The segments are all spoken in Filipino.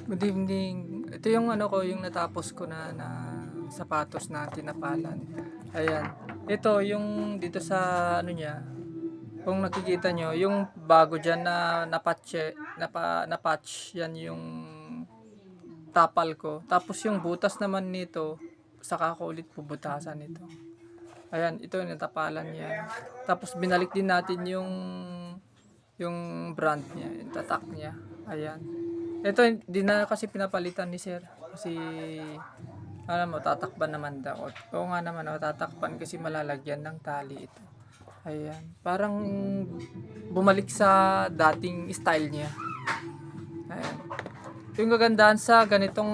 Good evening. Ito yung ano ko, yung natapos ko na sapatos na tinapalan. Ayan. Ito yung dito sa ano niya, kung nakikita nyo, yung bago dyan na na-patch, yan yung tapal ko. Tapos yung butas naman nito, saka ko ulit bubutasan ito. Ayan, ito yung natapalan niya. Tapos binalik din natin yung brand niya, yung tatak niya. Ayan. Ito hindi na kasi pinapalitan ni sir kasi alam mo tatakpan naman daw. Oo nga naman, tatakpan kasi malalagyan ng tali ito. Ayan. Parang bumalik sa dating style niya. Ayan. Yung kagandahan sa ganitong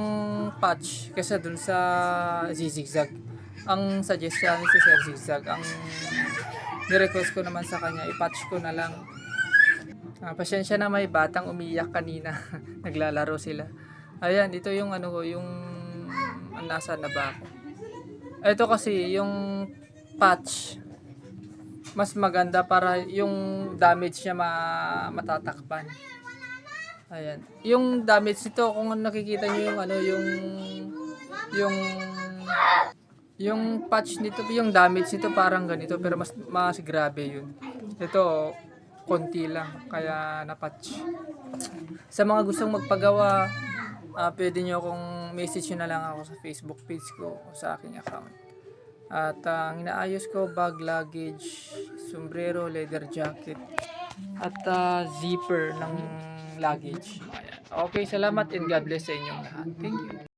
patch kasi dun sa zigzag. Ang suggestion ni si Sir Zigzag, ang ni-request ko naman sa kanya, i-patch ko na lang. Pasensya na, may batang umiyak kanina. Naglalaro sila. Ayan, ito yung ano ko, yung nasa na ba ako. Ito kasi yung patch mas maganda para yung damage niya matatakpan. Ayan. Yung damage nito kung nakikita niyo yung ano yung yung patch nito, yung damage nito parang ganito pero mas grabe yun. Ito konti lang kaya na-patch. Sa mga gustong magpagawa, pwede nyo akong message nyo na lang ako sa Facebook page ko o sa aking account. At ang inaayos ko, bag, luggage, sombrero, leather jacket, at zipper ng luggage. Ayan. Okay, salamat and God bless sa inyong lahat. Thank you.